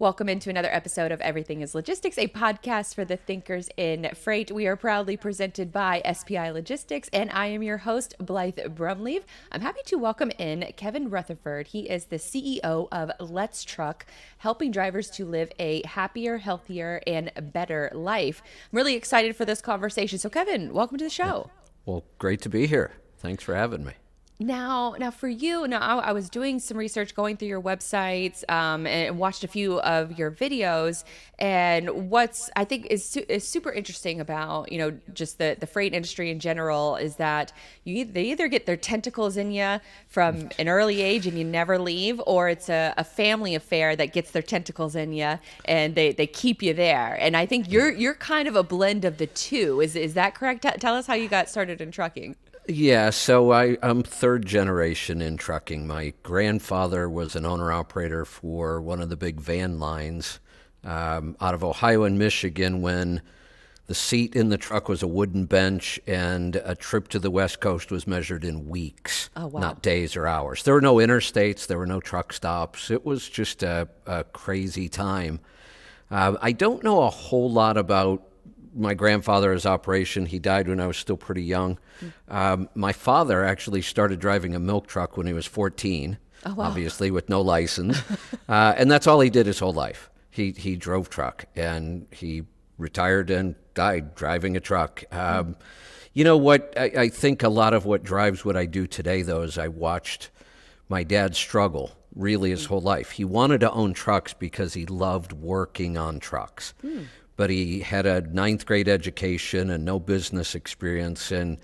Welcome into another episode of Everything is Logistics, a podcast for the thinkers in freight. We are proudly presented by SPI Logistics, and I am your host, Blythe Brumleve. I'm happy to welcome in Kevin Rutherford. He is the CEO of Let's Truck, helping drivers to live a happier, healthier, and better life. I'm really excited for this conversation. So, Kevin, welcome to the show. Well, great to be here. Thanks for having me. Now for you, I was doing some research, going through your websites, and watched a few of your videos. And what's I think is super interesting about just the freight industry in general is that they either get their tentacles in you from an early age and you never leave, or it's a family affair that gets their tentacles in you and they keep you there. And I think you're kind of a blend of the two. Is that correct? Tell us how you got started in trucking. Yeah, so I'm third generation in trucking. My grandfather was an owner-operator for one of the big van lines out of Ohio and Michigan when the seat in the truck was a wooden bench and a trip to the West Coast was measured in weeks, not days or hours. There were no interstates. There were no truck stops. It was just a crazy time. I don't know a whole lot about my grandfather's operation. He died when I was still pretty young. My father actually started driving a milk truck when he was 14, obviously with no license. And that's all he did his whole life. He drove truck, and he retired and died driving a truck. You know what? I think a lot of what drives what I do today, though, is I watched my dad struggle really his whole life. He wanted to own trucks because he loved working on trucks. But he had a ninth grade education and no business experience. And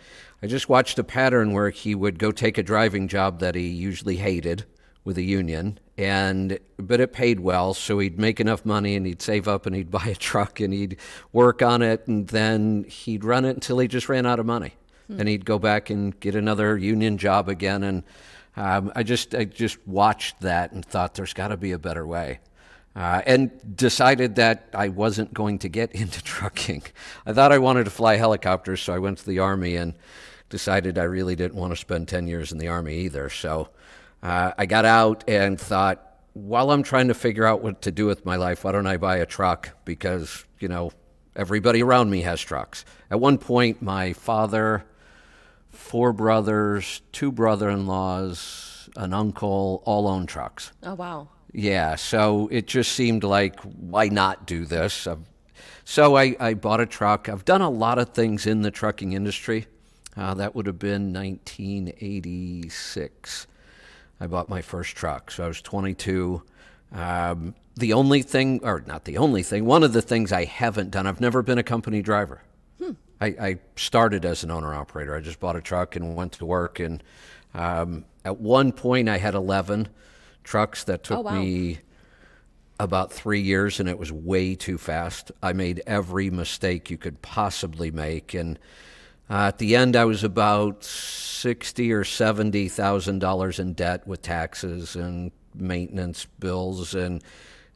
I just watched a pattern where he would go take a driving job that he usually hated with a union, but it paid well, so he'd make enough money and he'd save up and he'd buy a truck and he'd work on it, and then he'd run it until he just ran out of money. And he'd go back and get another union job again. And I just watched that and thought there's got to be a better way. And decided that I wasn't going to get into trucking. I thought I wanted to fly helicopters, so I went to the Army and decided I really didn't want to spend 10 years in the Army either. So I got out and thought, while I'm trying to figure out what to do with my life, why don't I buy a truck? Because, everybody around me has trucks. At one point, my father, 4 brothers, 2 brother-in-laws, an uncle, all owned trucks. Oh, wow. Yeah, so it just seemed like, why not do this? So I bought a truck. I've done a lot of things in the trucking industry. That would have been 1986. I bought my first truck, so I was 22. The only thing, or not the only thing, one of the things I haven't done, I've never been a company driver. I started as an owner-operator. I just bought a truck and went to work, and at one point I had 11 trucks. That took me about 3 years, and it was way too fast. I made every mistake you could possibly make, and at the end I was about $60,000 or $70,000 in debt with taxes and maintenance bills. And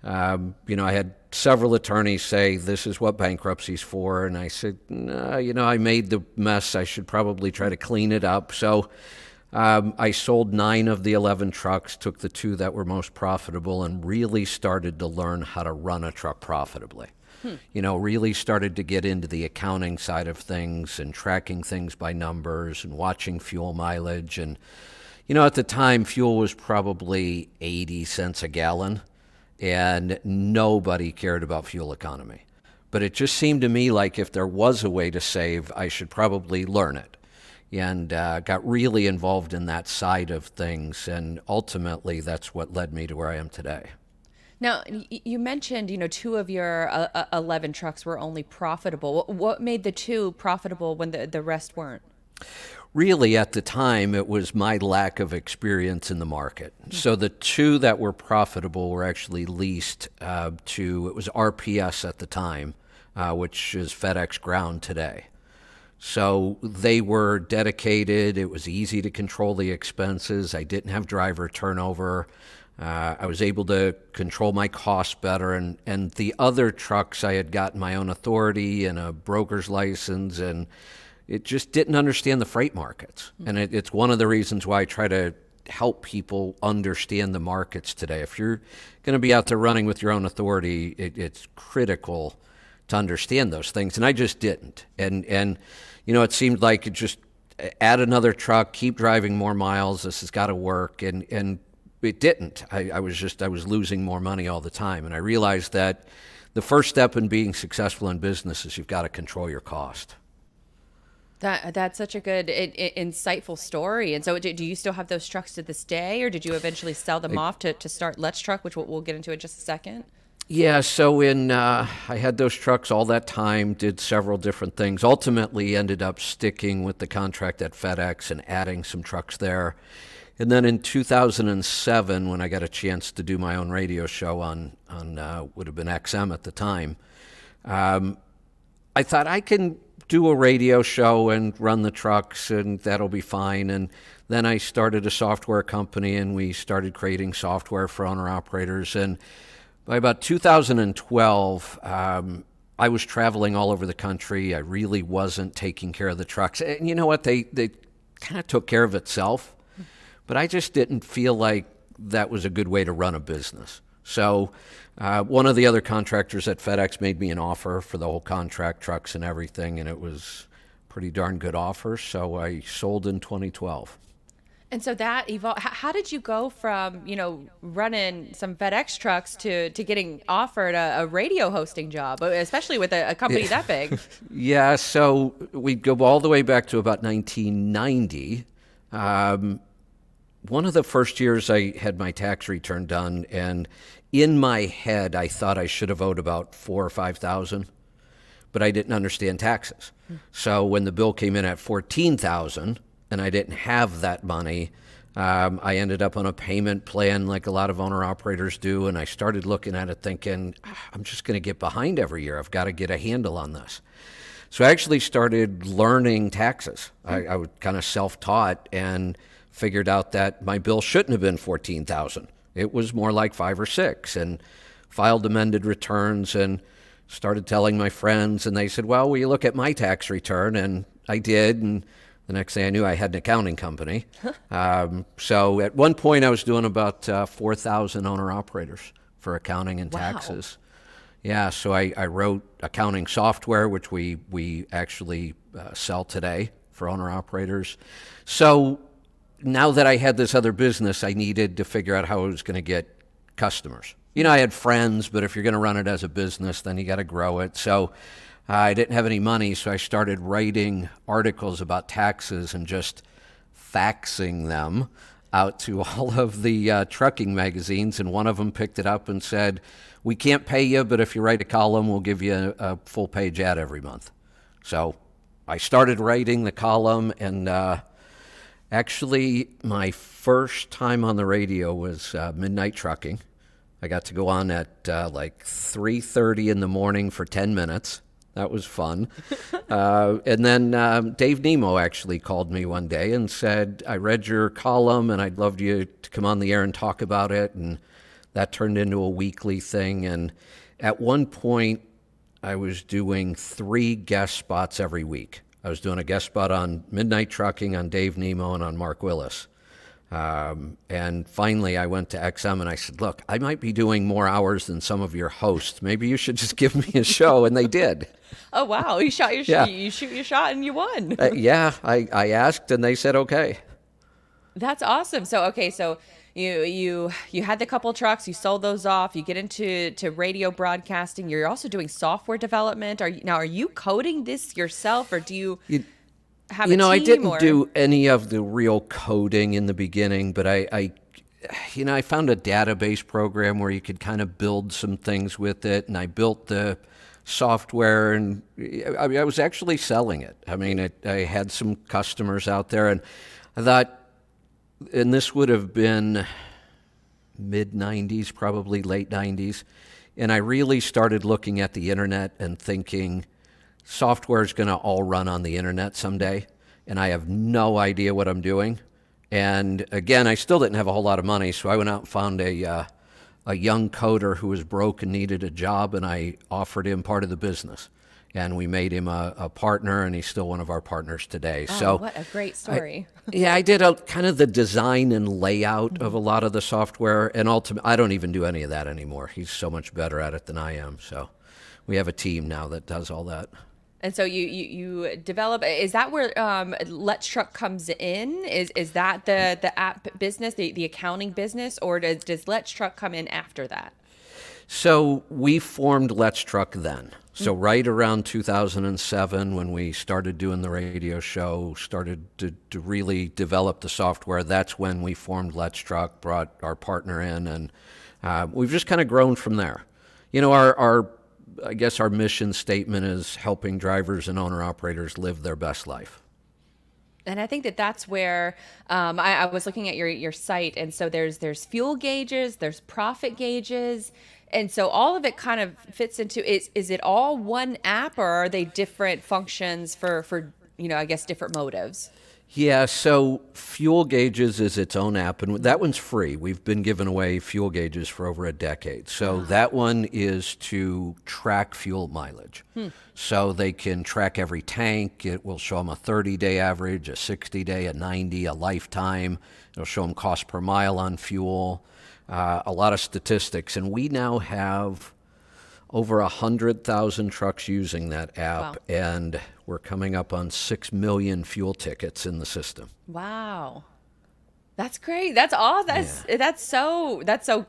I had several attorneys say, this is what bankruptcy's for, and I said, no, I made the mess. I should probably try to clean it up. So I sold 9 of the 11 trucks, took the 2 that were most profitable, and really started to learn how to run a truck profitably. Really started to get into the accounting side of things and tracking things by numbers and watching fuel mileage. And, at the time, fuel was probably 80 cents a gallon, and nobody cared about fuel economy. But it just seemed to me like if there was a way to save, I should probably learn it. And got really involved in that side of things, and ultimately that's what led me to where I am today. Now, you mentioned, 2 of your 11 trucks were only profitable. What made the 2 profitable when the rest weren't? Really, at the time, it was my lack of experience in the market. So the 2 that were profitable were actually leased to, it was RPS at the time, which is FedEx Ground today. So they were dedicated. It was easy to control the expenses. I didn't have driver turnover. I was able to control my costs better. And the other trucks, I had gotten my own authority and a broker's license, and it just didn't understand the freight markets. And it's one of the reasons why I try to help people understand the markets today. If you're going to be out there running with your own authority, it's critical to understand those things. And I just didn't. And you know, it seemed like it just add another truck, keep driving more miles. This has got to work. And it didn't. I was losing more money all the time. And I realized that the first step in being successful in business is you've got to control your cost. That's such a good, insightful story. And so do you still have those trucks to this day, or did you eventually sell them off to start Let's Truck, which we'll get into in just a second? Yeah, so I had those trucks all that time, did several different things, ultimately ended up sticking with the contract at FedEx and adding some trucks there. And then in 2007, when I got a chance to do my own radio show on would have been XM at the time, I thought I can do a radio show and run the trucks and that'll be fine. And then I started a software company and we started creating software for owner-operators. And by about 2012, I was traveling all over the country. I really wasn't taking care of the trucks. And you know what? They kind of took care of itself. But I just didn't feel like that was a good way to run a business. So one of the other contractors at FedEx made me an offer for the whole contract, trucks and everything, and it was a pretty darn good offer. So I sold in 2012. And so that evolved. How did you go from, you know, running some FedEx trucks to getting offered a radio hosting job, especially with a company that big? Yeah, so we go all the way back to about 1990. One of the first years I had my tax return done, and in my head I thought I should have owed about $4,000 or $5,000, but I didn't understand taxes. So when the bill came in at $14,000 and I didn't have that money, I ended up on a payment plan like a lot of owner-operators do, and I started looking at it thinking, I'm just going to get behind every year. I've got to get a handle on this. So I actually started learning taxes. I was kind of self-taught and figured out that my bill shouldn't have been $14,000. It was more like $5,000 or $6,000, and filed amended returns and started telling my friends, and they said, well, will you look at my tax return? And I did, and the next thing I knew, I had an accounting company. So at one point, I was doing about 4,000 owner-operators for accounting and taxes. Wow. Yeah, so I wrote accounting software, which we actually sell today for owner-operators. So now that I had this other business, I needed to figure out how I was going to get customers. You know, I had friends, but if you're going to run it as a business, then you got to grow it. So I didn't have any money, so I started writing articles about taxes and just faxing them out to all of the trucking magazines, and one of them picked it up and said, we can't pay you, but if you write a column, we'll give you a full-page ad every month. So I started writing the column, and actually, my first time on the radio was Midnight Trucking. I got to go on at like 3:30 in the morning for 10 minutes. That was fun. And then Dave Nemo actually called me one day and said, I read your column and I'd love you to come on the air and talk about it. And that turned into a weekly thing. And at one point, I was doing 3 guest spots every week. I was doing a guest spot on Midnight Trucking, on Dave Nemo, and on Mark Willis. And finally, I went to XM and I said, look, I might be doing more hours than some of your hosts. Maybe you should just give me a show. And they did. Oh, wow. You shot your shot. You shoot your shot and you won. Yeah, I asked and they said, okay. That's awesome. So, okay, so you had the couple trucks, you sold those off, you get into radio broadcasting. You're also doing software development. Are you coding this yourself, or do you have a team? I didn't do any of the real coding in the beginning, but I found a database program where you could kind of build some things with it, and I built the software, and I was actually selling it. I mean, I had some customers out there, and I thought, and this would have been mid-90s, probably late 90s, and I really started looking at the internet and thinking, software is going to all run on the internet someday, and I have no idea what I'm doing. And again, I still didn't have a whole lot of money, so I went out and found a young coder who was broke and needed a job, and I offered him part of the business. and we made him a partner, and he's still one of our partners today. Oh, So what a great story. yeah, I did a kind of the design and layout of a lot of the software, and ultimately, I don't even do any of that anymore. He's so much better at it than I am. So we have a team now that does all that. And so you develop, is that where Let's Truck comes in? Is that the app business, the accounting business, or does Let's Truck come in after that? So we formed Let's Truck then. So right around 2007, when we started doing the radio show, started to really develop the software, that's when we formed Let's Truck, brought our partner in, and we've just kind of grown from there. You know, I guess our mission statement is helping drivers and owner-operators live their best life. And I think that's where I was looking at your site, and so there's fuel gauges, there's profit gauges, and so all of it kind of fits into, is it all one app, or are they different functions for I guess different motives? Yeah, so Fuel Gauges is its own app, and that one's free. We've been giving away fuel gauges for over a decade. So that one is to track fuel mileage. So they can track every tank. It will show them a 30-day average, a 60-day, a 90, a lifetime. It'll show them cost per mile on fuel, a lot of statistics. And we now have over 100,000 trucks using that app, wow. And we're coming up on 6 million fuel tickets in the system. Wow. That's great. That's all. That's so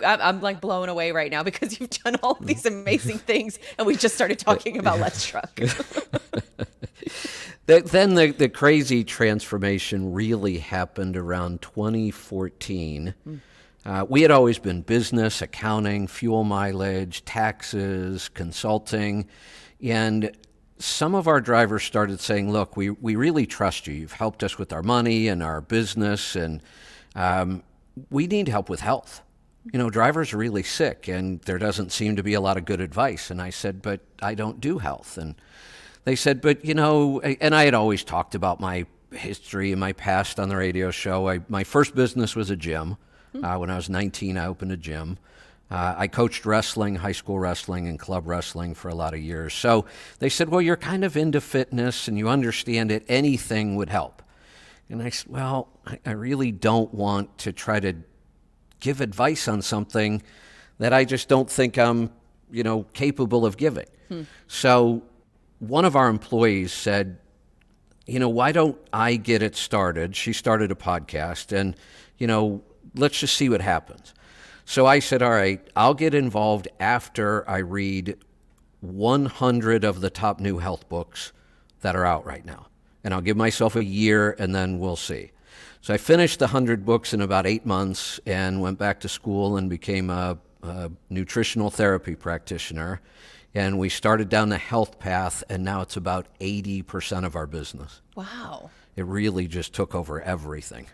I'm like blown away right now because you've done all of these amazing things and we just started talking about Let's Truck. Then the crazy transformation really happened around 2014. We had always been business, accounting, fuel mileage, taxes, consulting, and some of our drivers started saying, look, we really trust you. You've helped us with our money and our business, and we need help with health. You know, drivers are really sick, and there doesn't seem to be a lot of good advice. And I said, but I don't do health. And they said, but, you know, and I had always talked about my history and my past on the radio show. My first business was a gym. When I was 19, I opened a gym. I coached wrestling, high school wrestling, and club wrestling for a lot of years. So they said, well, you're kind of into fitness and you understand it. Anything would help. And I said, well, I really don't want to try to give advice on something that I just don't think I'm, you know, capable of giving. So one of our employees said, you know, why don't I get it started? She started a podcast, and, you know, let's just see what happens. So I said, all right, I'll get involved after I read 100 of the top new health books that are out right now. And I'll give myself a year, and then we'll see. So I finished the 100 books in about 8 months and went back to school and became a nutritional therapy practitioner. And we started down the health path, and now it's about 80% of our business. Wow. It really just took over everything.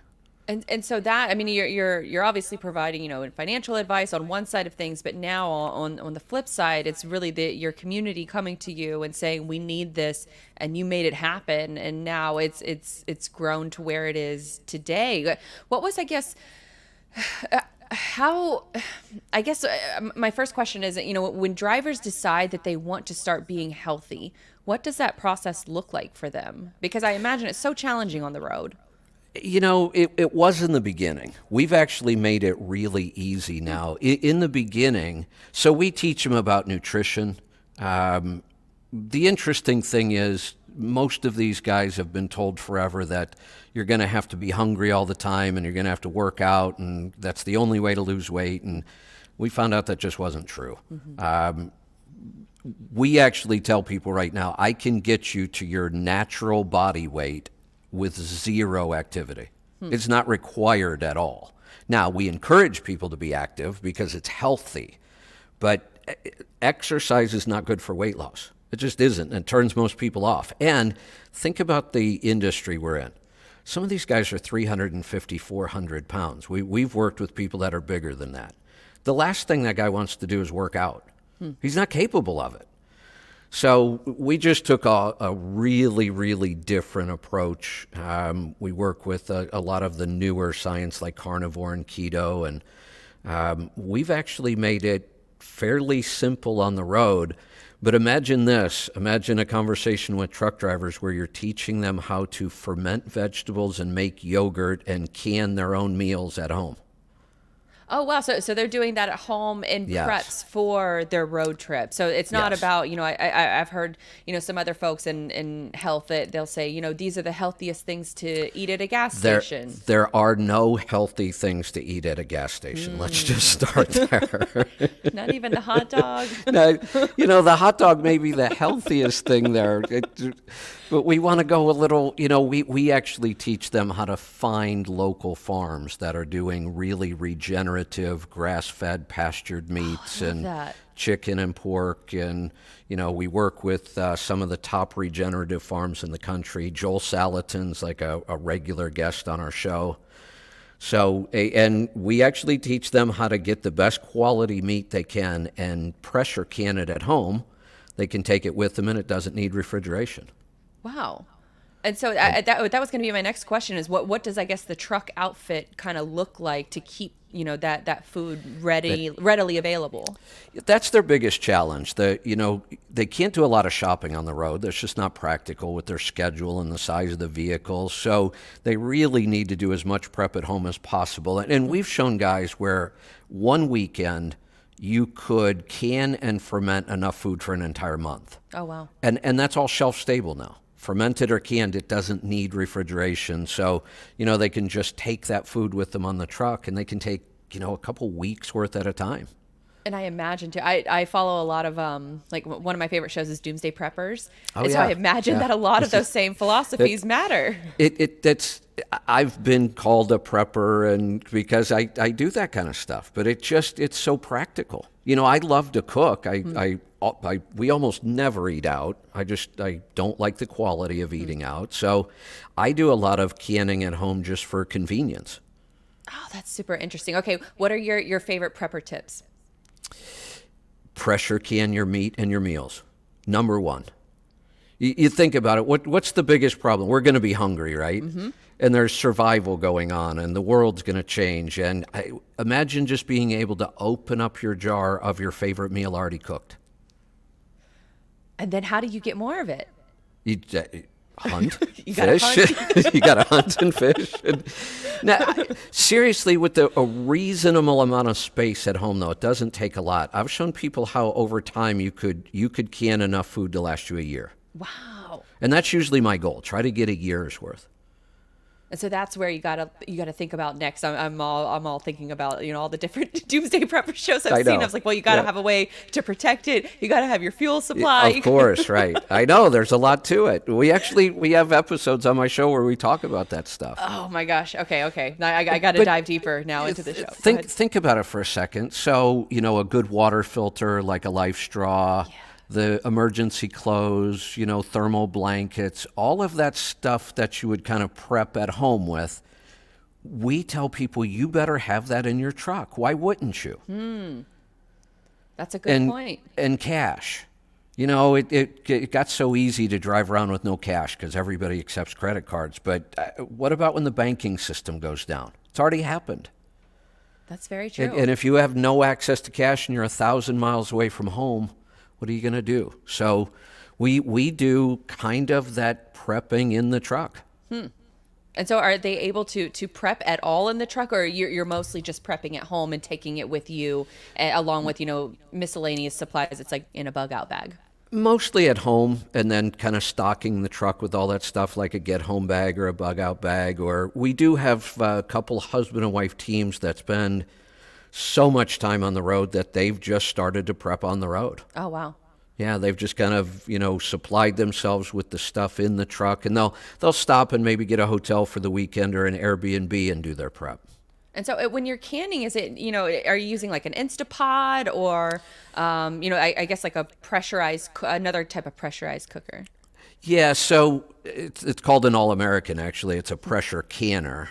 And so that, I mean, you're obviously providing, you know, financial advice on one side of things, but now on the flip side, it's really your community coming to you and saying, we need this, and you made it happen, and now it's grown to where it is today. What was, I guess, my first question is, you know, when drivers decide that they want to start being healthy, what does that process look like for them? Because I imagine it's so challenging on the road. You know, it was in the beginning. We've actually made it really easy now. In the beginning, so we teach them about nutrition. The interesting thing is most of these guys have been told forever that you're going to have to be hungry all the time and you're going to have to work out, and that's the only way to lose weight. And we found out that just wasn't true. We actually tell people right now, I can get you to your natural body weight with zero activity. It's not required at all. Now, we encourage people to be active because it's healthy, but exercise is not good for weight loss. It just isn't, and turns most people off. And think about the industry we're in. Some of these guys are 350, 400 pounds. We've worked with people that are bigger than that. The last thing that guy wants to do is work out. He's not capable of it. So we just took a really, really different approach. We work with a lot of the newer science like carnivore and keto, and we've actually made it fairly simple on the road. But imagine this. Imagine a conversation with truck drivers where you're teaching them how to ferment vegetables and make yogurt and can their own meals at home. Oh, wow. So they're doing that at home in Yes. preps for their road trip. So it's not Yes. about, I've heard, some other folks in health that they'll say, these are the healthiest things to eat at a gas station. There are no healthy things to eat at a gas station. Let's just start there. Not even the hot dog. Now, the hot dog may be the healthiest thing there. But we want to go a little, we actually teach them how to find local farms that are doing really regenerative, grass-fed, pastured meats and that. chicken and pork. And, we work with some of the top regenerative farms in the country. Joel Salatin's like a regular guest on our show. So, and we actually teach them how to get the best quality meat they can and pressure can it at home. They can take it with them and it doesn't need refrigeration. Wow. And so that was going to be my next question is what does, I guess, the truck outfit kind of look like to keep, that food readily available? That's their biggest challenge. They can't do a lot of shopping on the road. That's just not practical with their schedule and the size of the vehicle. So they really need to do as much prep at home as possible. And we've shown guys where one weekend you could can and ferment enough food for an entire month. Oh, wow. And that's all shelf stable now. Fermented or canned, it doesn't need refrigeration. So, they can just take that food with them on the truck and they can take, a couple weeks worth at a time. And I imagine too, I follow a lot of, like one of my favorite shows is Doomsday Preppers. Oh, and so yeah. I imagine Yeah. that a lot of those same philosophies matter. I've been called a prepper and because I do that kind of stuff, but it's so practical. I love to cook. We almost never eat out. I don't like the quality of eating out. So I do a lot of canning at home just for convenience. Oh, that's super interesting. Okay, what are your favorite prepper tips? Pressure can your meat and your meals. Number one. You think about it. What's the biggest problem? We're going to be hungry, right? Mm-hmm. And there's survival going on, and the world's going to change. And imagine just being able to open up your jar of your favorite meal already cooked. And then how do you get more of it? You hunt, You gotta fish. hunt. You got to hunt and fish. Now, seriously, with a reasonable amount of space at home, though, it doesn't take a lot. I've shown people how over time you could can enough food to last you a year. Wow. And that's usually my goal. Try to get a year's worth. And so that's where you gotta think about next. I'm all thinking about all the different Doomsday Prepper shows I've seen. I was like, well, you gotta have a way to protect it. You gotta have your fuel supply. Of course, right. I know there's a lot to it. We have episodes on my show where we talk about that stuff. Oh my gosh. Okay. Now I gotta dive deeper now into the show. Think about it for a second. So a good water filter like a Life Straw. Yeah. The emergency clothes, thermal blankets, all of that stuff that you would kind of prep at home with, we tell people you better have that in your truck. Why wouldn't you? That's a good point. And cash. It got so easy to drive around with no cash because everybody accepts credit cards. But what about when the banking system goes down? It's already happened. That's very true. And if you have no access to cash and you're 1,000 miles away from home, what are you going to do? So we do kind of that prepping in the truck. And so are they able to prep at all in the truck, or you're mostly just prepping at home and taking it with you along with, miscellaneous supplies? It's like in a bug out bag. Mostly at home, and then kind of stocking the truck with all that stuff like a get home bag or a bug out bag. Or we do have a couple husband and wife teams that spend so much time on the road that they've just started to prep on the road. Oh, wow. Yeah, they've just kind of, supplied themselves with the stuff in the truck, and they'll stop and maybe get a hotel for the weekend or an Airbnb and do their prep. And so when you're canning, is it, are you using like an Instapot or, I guess like a another type of pressurized cooker? Yeah, so it's called an All-American, actually. It's a pressure canner.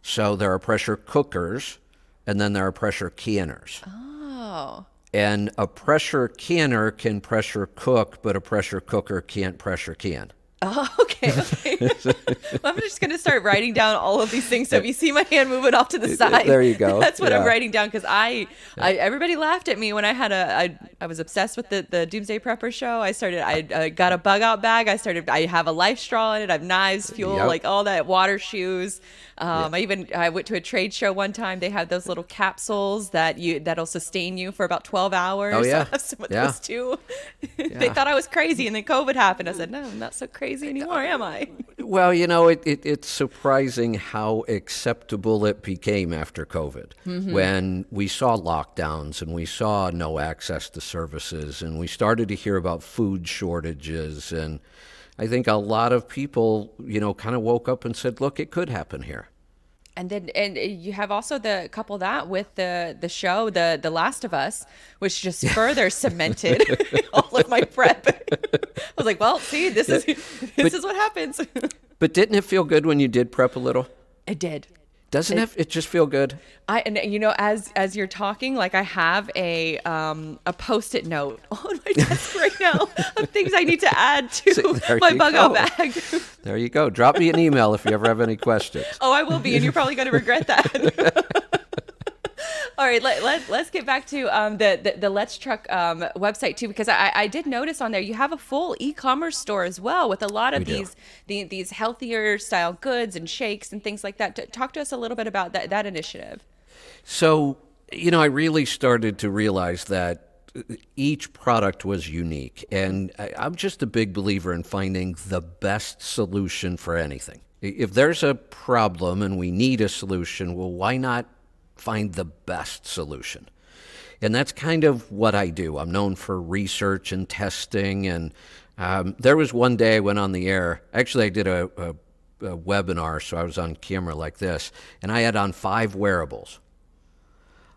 So there are pressure cookers, and then there are pressure canners. Oh. And a pressure canner can pressure cook, but a pressure cooker can't pressure can. Oh, okay. Okay. Well, I'm just going to start writing down all of these things. So if you see my hand moving off to the side, there you go. That's what Yeah. I'm writing down, because everybody laughed at me when I had I was obsessed with the Doomsday Prepper show. I got a bug out bag. I have a life straw in it. I have knives, fuel, Yep. like all that, water, shoes. I went to a trade show one time. They have those little capsules that'll sustain you for about 12 hours. Oh, yeah. So I have some of Yeah. those too. They thought I was crazy, and then COVID happened. I said, no, I'm not so crazy anymore, am I? Well, it's surprising how acceptable it became after COVID, when we saw lockdowns and we saw no access to services, and we started to hear about food shortages. And I think a lot of people, kind of woke up and said, look, it could happen here. And you have also couple that with the show, the Last of Us, which just further cemented all of my prep. I was like, well, see, this is what happens. But didn't it feel good when you did prep a little? It did. Doesn't it just feel good? As you're talking, like, I have a Post-it note on my desk right now of things I need to add to my bug out bag. There you go. Drop me an email if you ever have any questions. Oh, I will be, and you're probably going to regret that. All right, let's get back to the Let's Truck website too, because I did notice on there you have a full e-commerce store as well, with a lot of these healthier style goods and shakes and things like that. Talk to us a little bit about that initiative. So, I really started to realize that each product was unique, and I'm just a big believer in finding the best solution for anything. If there's a problem and we need a solution, well, why not find the best solution? And that's kind of what I do. I'm known for research and testing. And there was one day I went on the air. Actually, I did a webinar, so I was on camera like this, and I had on 5 wearables.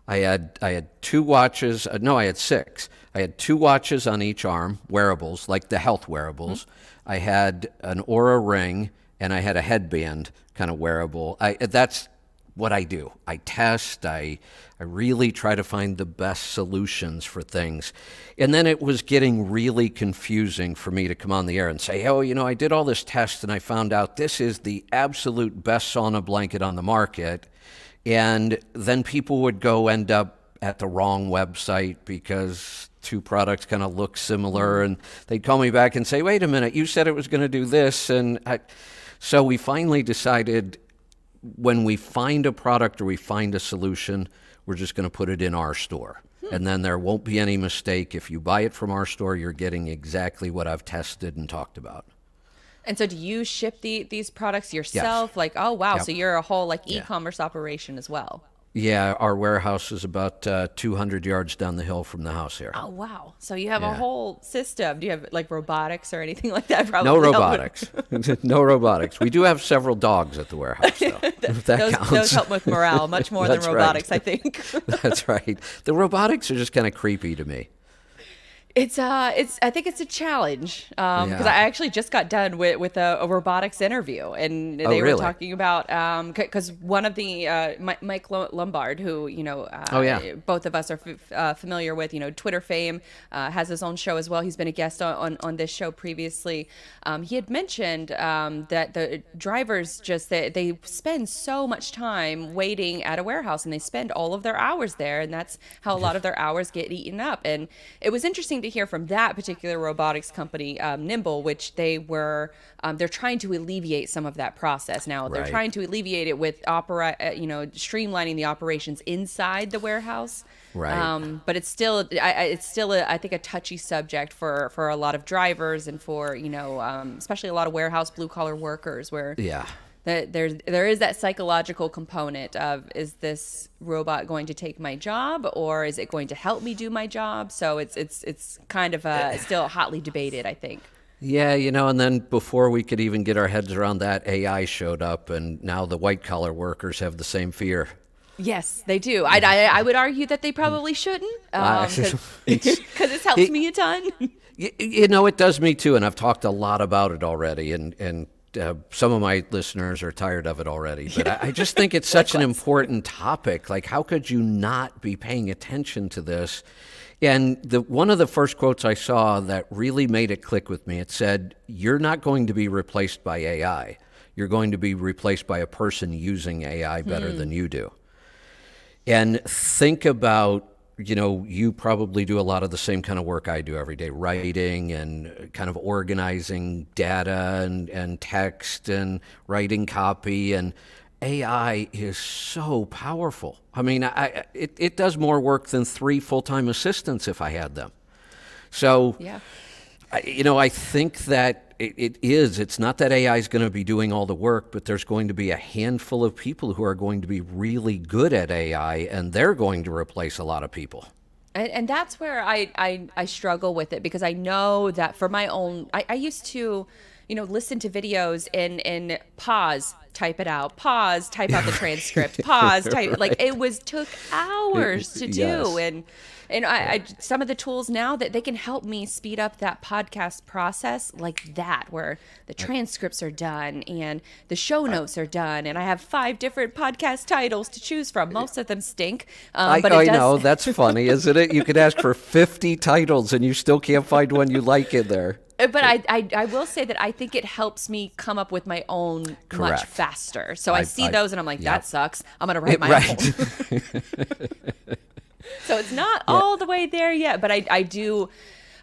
I had 2 watches. No, I had 6. I had 2 watches on each arm, wearables, like the health wearables. I had an Oura ring, and I had a headband kind of wearable. That's what I do. I test. I really try to find the best solutions for things. And then it was getting really confusing for me to come on the air and say, oh, I did all this test and I found out this is the absolute best sauna blanket on the market. And then people would go end up at the wrong website because 2 products kind of look similar, and they'd call me back and say, wait a minute, you said it was going to do this. And so we finally decided, when we find a product or we find a solution, we're just going to put it in our store. And then there won't be any mistake. If you buy it from our store, you're getting exactly what I've tested and talked about. And so do you ship these products yourself? Yes. Like, oh, wow. Yep. So you're a whole e-commerce operation as well. Yeah, our warehouse is about 200 yards down the hill from the house here. Oh, wow. So you have a whole system. Do you have like robotics or anything like that? Probably no robotics. No robotics. We do have several dogs at the warehouse, though. If that those, counts. those help with morale much more than That's robotics, right. I think. That's right. The robotics are just kind of creepy to me. I think it's a challenge, because I actually just got done with a robotics interview, and they were talking about, because one of the Mike Lombard, who both of us are familiar with, Twitter fame, has his own show as well. He's been a guest on this show previously. He had mentioned that the drivers they spend so much time waiting at a warehouse, and they spend all of their hours there, and that's how a lot of their hours get eaten up. And it was interesting to hear from that particular robotics company, Nimble, which they're trying to alleviate some of that process now. They're trying to alleviate it with streamlining the operations inside the warehouse. Right. But it's still I think a touchy subject for a lot of drivers, and for especially a lot of warehouse blue collar workers, where there is that psychological component of, is this robot going to take my job, or is it going to help me do my job? So it's kind of still hotly debated, I think. Yeah, and then before we could even get our heads around that, AI showed up, and now the white collar workers have the same fear. Yes, they do. I would argue that they probably shouldn't, because it's helped me a ton. It does me too, and I've talked a lot about it already, and some of my listeners are tired of it already, but I just think it's such an important topic. Like, how could you not be paying attention to this? And one of the first quotes I saw that really made it click with me, it said, "You're not going to be replaced by AI. You're going to be replaced by a person using AI better than you do." And think about, you probably do a lot of the same kind of work I do every day, writing and kind of organizing data and text and writing copy. And AI is so powerful. I mean, it does more work than 3 full-time assistants if I had them. So, Yeah. I think that it's not that AI is going to be doing all the work, but there's going to be a handful of people who are going to be really good at AI, and they're going to replace a lot of people. And that's where I struggle with it, because I know that for my own, I used to, listen to videos and pause, type it out, pause, type out the transcript, pause, type, Right. like took hours to do. Yes. And I some of the tools now that they can help me speed up that podcast process like that, where the transcripts are done and the show notes are done, and I have 5 different podcast titles to choose from. Most of them stink, but I know, that's funny, isn't it? You could ask for 50 titles and you still can't find one you like in there. But I will say that I think it helps me come up with my own much Correct. faster. So I see those and I'm like, yep. that sucks. I'm going to write my own. So it's not all the way there yet, but I do.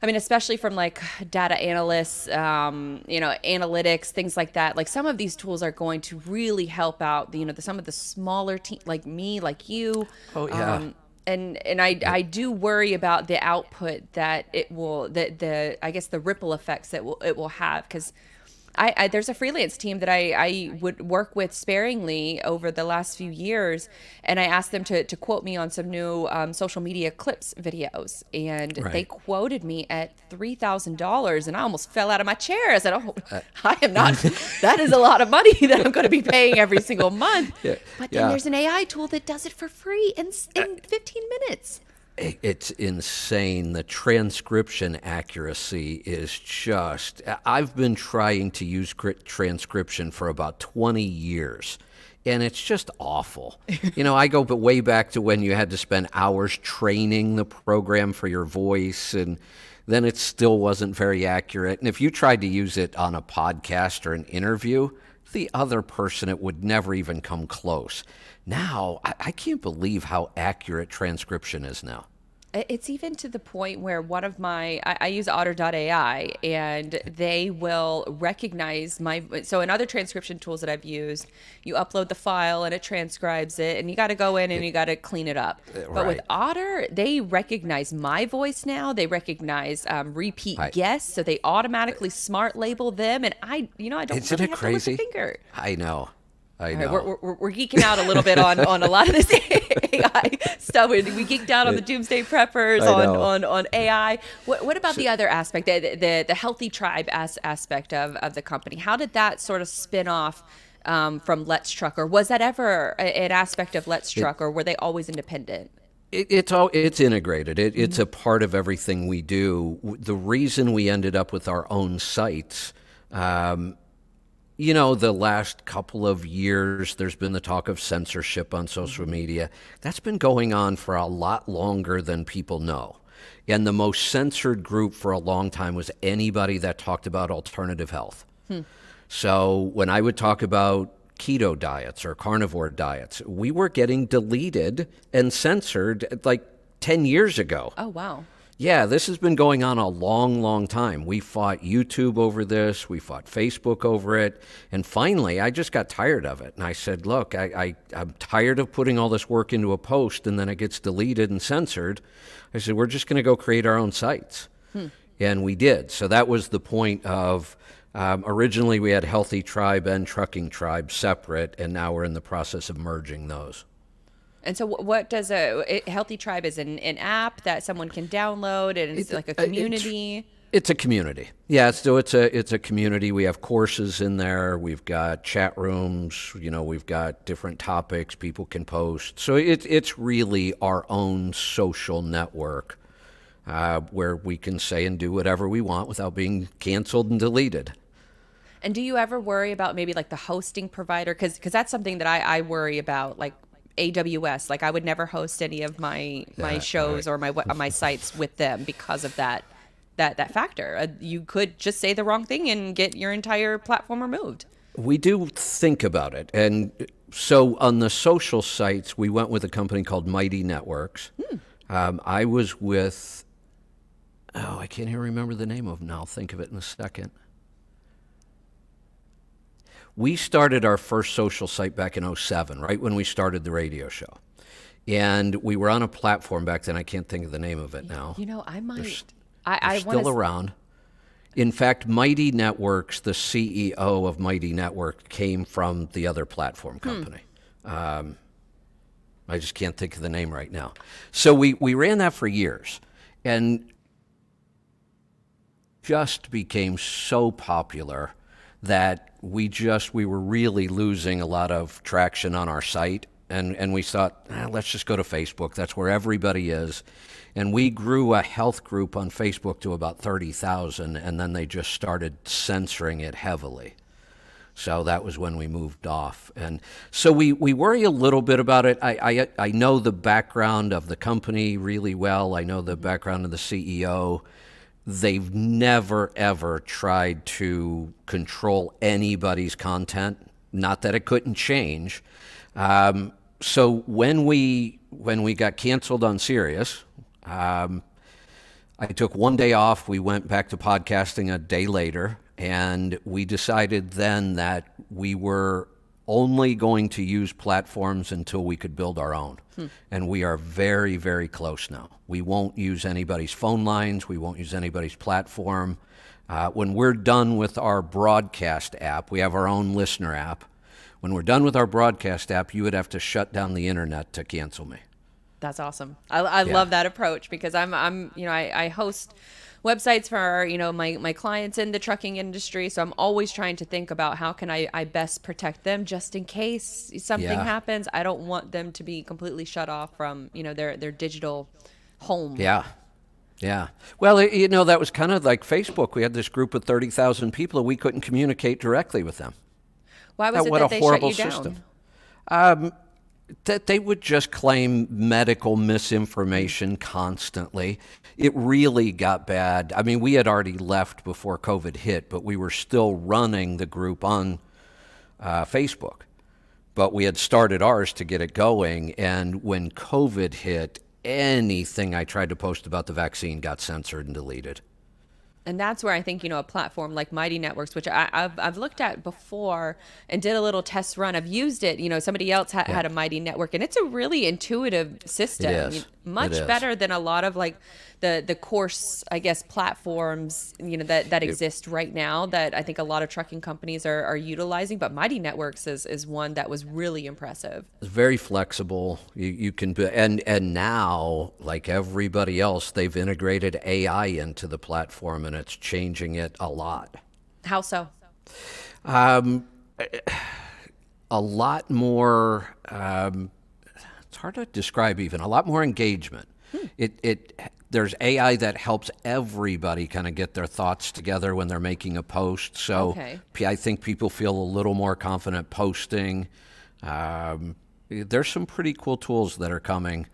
I mean, especially from like data analysts, analytics, things like that. Like some of these tools are going to really help out some of the smaller teams like me, like you. Oh, yeah. And I do worry about the output that it will, I guess the ripple effects that it will have, because there's a freelance team that I would work with sparingly over the last few years, and I asked them to quote me on some new social media clips videos, and Right. they quoted me at $3,000, and I almost fell out of my chair. I said, "Oh, I am not. That is a lot of money that I'm going to be paying every single month." Yeah. But then there's an AI tool that does it for free in 15 minutes. It's insane. The transcription accuracy is just... I've been trying to use transcription for about 20 years, and it's just awful. I go way back to when you had to spend hours training the program for your voice, and then it still wasn't very accurate. And if you tried to use it on a podcast or an interview, the other person, it would never even come close. Now, I can't believe how accurate transcription is now. It's even to the point where one of I use otter.ai, and they will recognize so in other transcription tools that I've used, you upload the file and it transcribes it, and you got to go in and you got to clean it up. But with Otter, they recognize my voice now. They recognize repeat guests, so they automatically smart label them, and I don't Isn't really it have crazy? to lift a finger. I know. I know. Right, we're geeking out a little bit on a lot of this AI stuff. We geeked out on the doomsday preppers, on AI. What about the other aspect, the healthy tribe aspect of the company? How did that sort of spin off from Let's Truck, or was that ever an aspect of Let's Truck, or were they always independent? It's integrated. It's a part of everything we do. The reason we ended up with our own sites, the last couple of years, there's been the talk of censorship on social media. That's been going on for a lot longer than people know. And the most censored group for a long time was anybody that talked about alternative health. So when I would talk about keto diets or carnivore diets, we were getting deleted and censored like 10 years ago. Oh, wow. Yeah, this has been going on a long, long time. We fought YouTube over this. We fought Facebook over it. And finally, I just got tired of it. And I said, look, I'm tired of putting all this work into a post and then it gets deleted and censored. I said, we're just going to go create our own sites. And we did. So that was the point of, originally we had Healthy Tribe and Trucking Tribe separate, and now we're in the process of merging those. And so what does a Healthy Tribe is an app that someone can download, and it's like a community? It's a community. Yeah, so it's a community. We have courses in there. We've got chat rooms. We've got different topics people can post. So it's really our own social network where we can say and do whatever we want without being canceled and deleted. And do you ever worry about maybe like the hosting provider? Because that's something that I worry about, like AWS. Like I would never host any of my shows or my sites with them because of that factor. You could just say the wrong thing and get your entire platform removed. We do think about it. And so on the social sites, we went with a company called Mighty Networks. I was with, I can't even remember the name of them now. I'll think of it in a second. We started our first social site back in 07, right when we started the radio show. And we were on a platform back then. I can't think of the name of it now. You know, I might. They're still around. In fact, Mighty Networks, the CEO of Mighty Network, came from the other platform company. I just can't think of the name right now. So we ran that for years, and just became so popular that we were really losing a lot of traction on our site. And we thought, let's just go to Facebook. That's where everybody is. And we grew a health group on Facebook to about 30,000, and then they just started censoring it heavily. So that was when we moved off. And so we worry a little bit about it. I know the background of the company really well. I know the background of the CEO. They've never, ever tried to control anybody's content. Not that it couldn't change. So when we got canceled on Sirius, I took one day off. We went back to podcasting a day later, and we decided then that we were only going to use platforms until we could build our own. And we are very, very close now. We won't use anybody's phone lines. We won't use anybody's platform. When we're done with our broadcast app, we have our own listener app. When we're done with our broadcast app, you would have to shut down the internet to cancel me. That's awesome. I love that approach because I host websites for, my clients in the trucking industry. So I'm always trying to think about how can I best protect them just in case something happens. I don't want them to be completely shut off from, their digital home. Yeah. Yeah. Well, that was kind of like Facebook. We had this group of 30,000 people and we couldn't communicate directly with them. Why was it that they shut you down? That they would just claim medical misinformation constantly. It really got bad. I mean, we had already left before COVID hit, but we were still running the group on Facebook. But we had started ours to get it going, and when COVID hit, anything I tried to post about the vaccine got censored and deleted. And that's where I think, a platform like Mighty Networks, which I've looked at before and did a little test run. I've used it. Somebody else had a Mighty Network, and it's a really intuitive system. It is. Much better than a lot of like the course, I guess, platforms, that exist right now that I think a lot of trucking companies are utilizing. But Mighty Networks is one that was really impressive. It's very flexible. You can be, and now, like everybody else, they've integrated AI into the platform, and it's changing it a lot. How so? A lot more. It's hard to describe even. A lot more engagement. There's AI that helps everybody kind of get their thoughts together when they're making a post. So I think people feel a little more confident posting. There's some pretty cool tools that are coming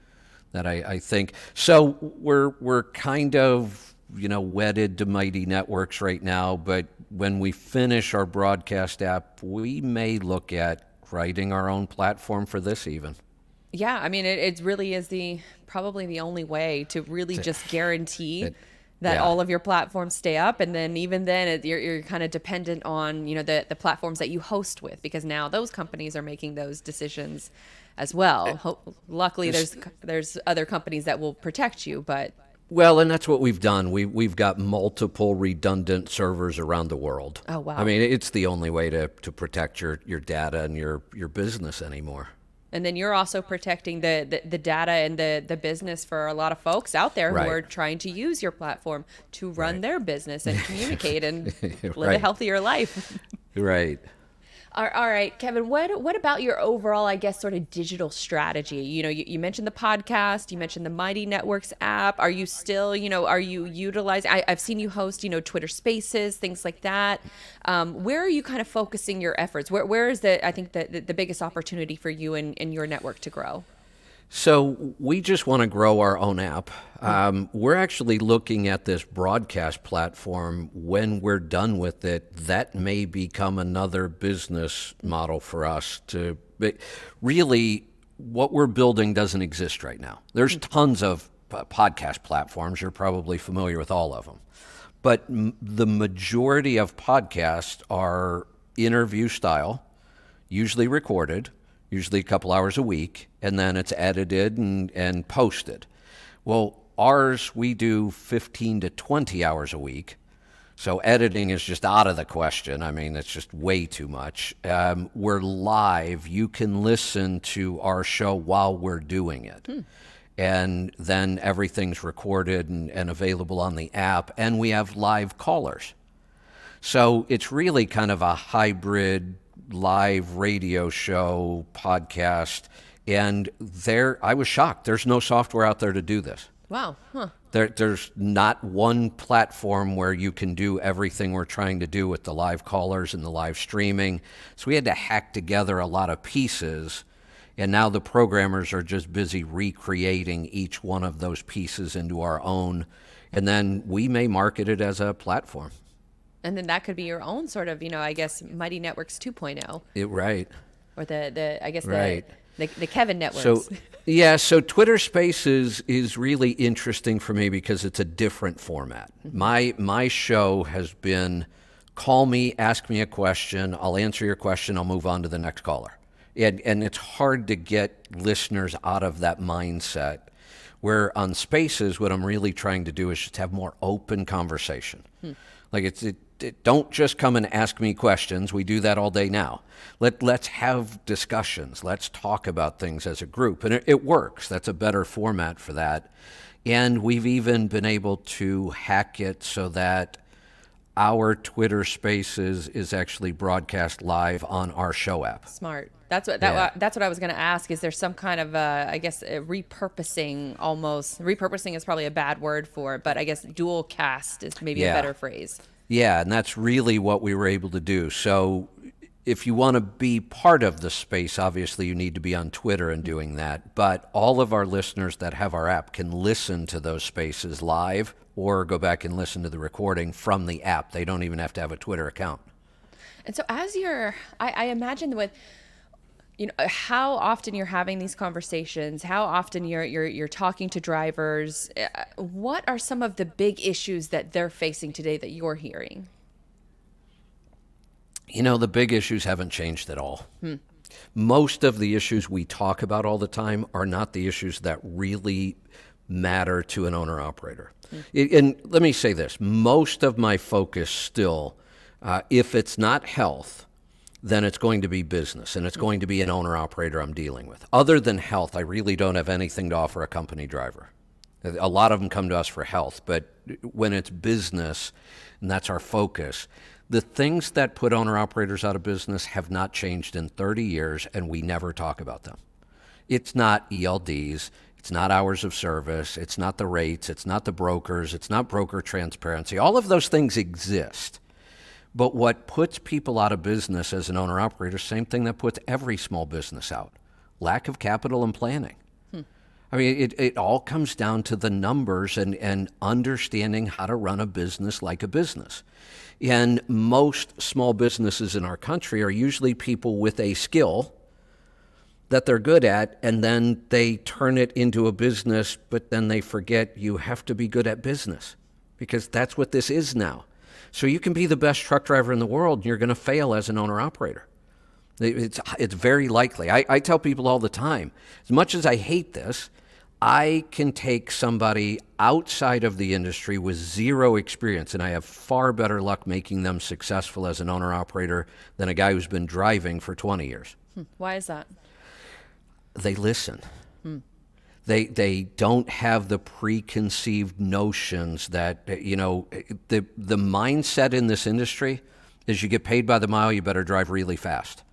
that I think. So we're kind of wedded to Mighty Networks right now, but when we finish our broadcast app, we may look at writing our own platform for this even. Yeah, I mean, it really is probably the only way to really just guarantee that all of your platforms stay up. And then even then, you're kind of dependent on, the platforms that you host with, because now those companies are making those decisions as well. Luckily, there's other companies that will protect you, but... Well, and that's what we've done. We've got multiple redundant servers around the world. Oh, wow. I mean, it's the only way to protect your data and your business anymore. And then you're also protecting the data and the business for a lot of folks out there who are trying to use your platform to run their business and communicate and live a healthier life. Right. All right, Kevin, what about your overall, I guess, sort of digital strategy? You mentioned the podcast, you mentioned the Mighty Networks app. Are you still, are you utilizing, I've seen you host, Twitter Spaces, things like that. Where are you kind of focusing your efforts? Where is I think the biggest opportunity for you and your network to grow? So we just want to grow our own app. We're actually looking at this broadcast platform. When we're done with it, that may become another business model for us to really, what we're building doesn't exist right now. There's tons of podcast platforms. You're probably familiar with all of them. But the majority of podcasts are interview style, usually recorded, usually a couple hours a week, and then it's edited and posted. Well, ours, we do 15 to 20 hours a week. So editing is just out of the question. I mean, it's just way too much. We're live. You can listen to our show while we're doing it. And then everything's recorded and available on the app. And we have live callers. So it's really kind of a hybrid live radio show, podcast, and I was shocked. There's no software out there to do this. Wow. Huh. There's not one platform where you can do everything we're trying to do with the live callers and the live streaming. So we had to hack together a lot of pieces, and now the programmers are just busy recreating each one of those pieces into our own, and then we may market it as a platform. And then that could be your own sort of, I guess, Mighty Networks 2.0. Right. Or I guess right. the Kevin Networks. So, yeah, so Twitter Spaces is really interesting for me because it's a different format. My show has been call me, ask me a question, I'll answer your question, I'll move on to the next caller. And it's hard to get listeners out of that mindset. Where on Spaces, what I'm really trying to do is just have more open conversation. Like don't just come and ask me questions. We do that all day now. Let's have discussions. Let's talk about things as a group. And it works. That's a better format for that. And we've even been able to hack it so that our Twitter Spaces is actually broadcast live on our show app. Smart. That's what I was going to ask. Is there some kind of I guess repurposing almost? Repurposing is probably a bad word for it, but I guess dual cast is maybe a better phrase. Yeah, and that's really what we were able to do. So if you want to be part of the space, obviously you need to be on Twitter and doing that. But all of our listeners that have our app can listen to those spaces live or go back and listen to the recording from the app. They don't even have to have a Twitter account. And so as I imagine with, how often you're having these conversations, how often you're talking to drivers, what are some of the big issues that they're facing today that you're hearing? The big issues haven't changed at all. Most of the issues we talk about all the time are not the issues that really matter to an owner-operator. And let me say this, most of my focus still, if it's not health, then it's going to be business, and it's going to be an owner-operator I'm dealing with. Other than health, I really don't have anything to offer a company driver. A lot of them come to us for health, but when it's business, and that's our focus, the things that put owner-operators out of business have not changed in 30 years, and we never talk about them. It's not ELDs, it's not hours of service, it's not the rates, it's not the brokers, it's not broker transparency. All of those things exist. But what puts people out of business as an owner-operator, same thing that puts every small business out, lack of capital and planning. I mean, it all comes down to the numbers and understanding how to run a business like a business. And most small businesses in our country are usually people with a skill that they're good at, and then they turn it into a business, but then they forget you have to be good at business because that's what this is now. So you can be the best truck driver in the world, and you're going to fail as an owner-operator. It's very likely. I tell people all the time, as much as I hate this, I can take somebody outside of the industry with zero experience, and I have far better luck making them successful as an owner-operator than a guy who's been driving for 20 years. Why is that? They listen. They don't have the preconceived notions that, the mindset in this industry is you get paid by the mile, you better drive really fast.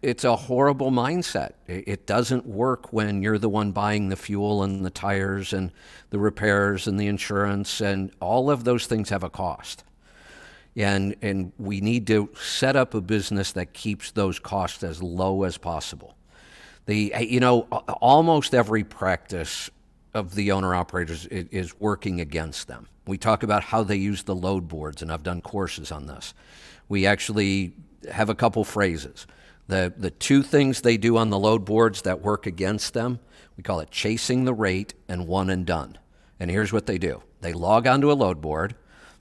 It's a horrible mindset. It doesn't work when you're the one buying the fuel and the tires and the repairs and the insurance, and all of those things have a cost. And we need to set up a business that keeps those costs as low as possible. Almost every practice of the owner-operators is working against them. We talk about how they use the load boards, and I've done courses on this. We actually have a couple phrases. The two things they do on the load boards that work against them, we call it chasing the rate and one and done. And here's what they do. They log onto a load board.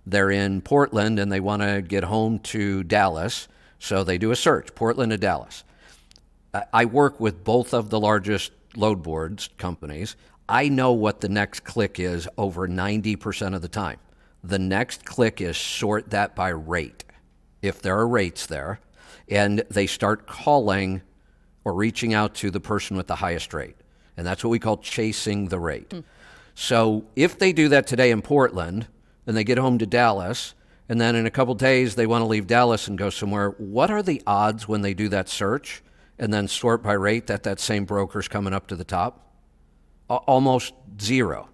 They're in Portland, and they want to get home to Dallas, so they do a search, Portland to Dallas. I work with both of the largest load boards companies. I know what the next click is over 90% of the time. The next click is sort that by rate, if there are rates there, and they start calling or reaching out to the person with the highest rate. And that's what we call chasing the rate. So if they do that today in Portland, and they get home to Dallas, and then in a couple days they want to leave Dallas and go somewhere, what are the odds when they do that search and then sort by rate that same broker's coming up to the top? Almost zero.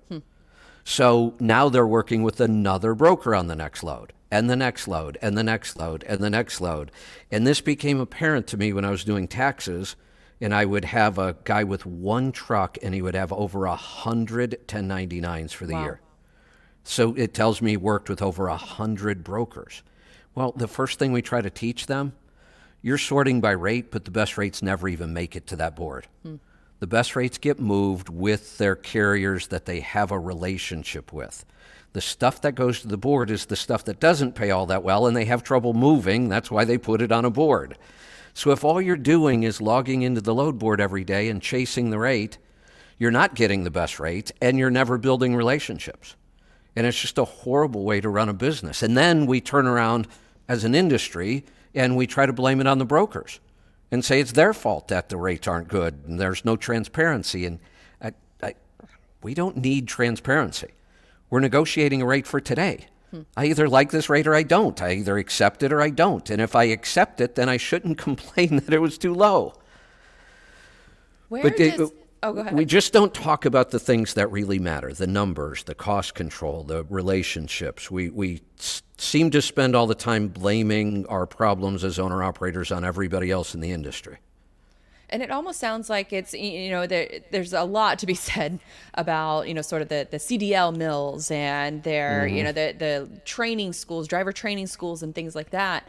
So now they're working with another broker on the next load, and the next load, and the next load, and the next load. And this became apparent to me when I was doing taxes, and I would have a guy with one truck, and he would have over 100 1099s for the year. So it tells me he worked with over 100 brokers. Well, the first thing we try to teach them, you're sorting by rate, but the best rates never even make it to that board. The best rates get moved with their carriers that they have a relationship with. The stuff that goes to the board is the stuff that doesn't pay all that well, and they have trouble moving. That's why they put it on a board. So if all you're doing is logging into the load board every day and chasing the rate, you're not getting the best rates, and you're never building relationships. And it's just a horrible way to run a business. And then we turn around as an industry and we try to blame it on the brokers and say it's their fault that the rates aren't good and there's no transparency. And we don't need transparency. We're negotiating a rate for today. I either like this rate or I don't. I either accept it or I don't. And if I accept it, then I shouldn't complain that it was too low. Oh, go ahead. We just don't talk about the things that really matter, the numbers, the cost control, the relationships. We seem to spend all the time blaming our problems as owner-operators on everybody else in the industry. And it almost sounds like it's, there's a lot to be said about, sort of the CDL mills and their, the training schools, driver training schools and things like that.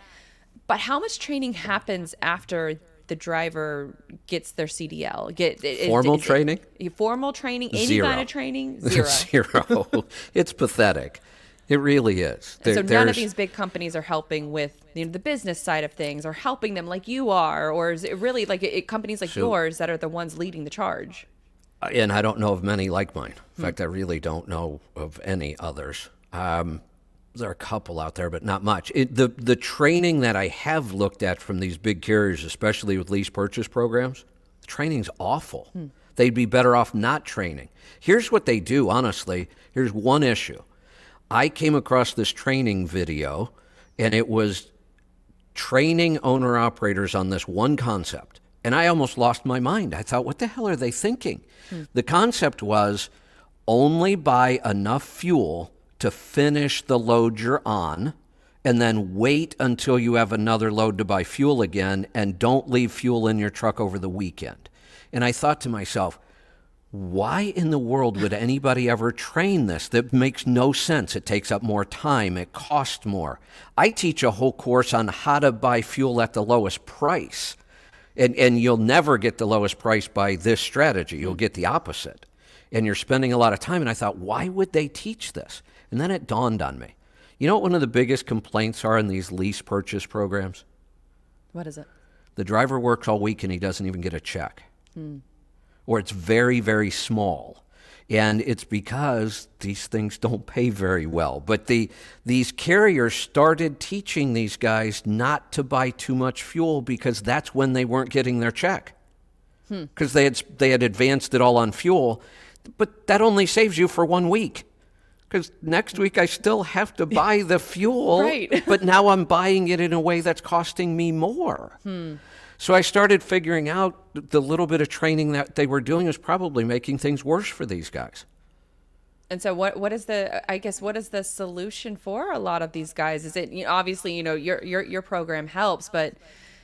But how much training happens after the driver gets their CDL? Formal training? Formal training? Any Zero. kind of training? Zero. Zero. It's pathetic. It really is. So none of these big companies are helping with the business side of things or helping them like you are? Or is it really like companies like yours that are the ones leading the charge? And I don't know of many like mine. In fact, I really don't know of any others. There are a couple out there, but not much. The training that I have looked at from these big carriers, especially with lease purchase programs, the training's awful. They'd be better off not training. Here's what they do, honestly. Here's one issue. I came across this training video, and it was training owner-operators on this one concept. And I almost lost my mind. I thought, what the hell are they thinking? The concept was only buy enough fuel to finish the load you're on, and then wait until you have another load to buy fuel again, and don't leave fuel in your truck over the weekend. And I thought to myself, why in the world would anybody ever train this? That makes no sense. It takes up more time. It costs more. I teach a whole course on how to buy fuel at the lowest price. And you'll never get the lowest price by this strategy. You'll get the opposite. And you're spending a lot of time. And I thought, why would they teach this? And then it dawned on me. You know what one of the biggest complaints are in these lease purchase programs? What is it? The driver works all week and he doesn't even get a check. Or it's very, very small. And it's because these things don't pay very well. But these carriers started teaching these guys not to buy too much fuel because that's when they weren't getting their check. Because they had advanced it all on fuel. But that only saves you for 1 week. Because next week I still have to buy the fuel. Right. But now I'm buying it in a way that's costing me more. So I started figuring out the little bit of training that they were doing was probably making things worse for these guys. And so what is the, I guess, what is the solution for a lot of these guys? Is it, obviously, your program helps, but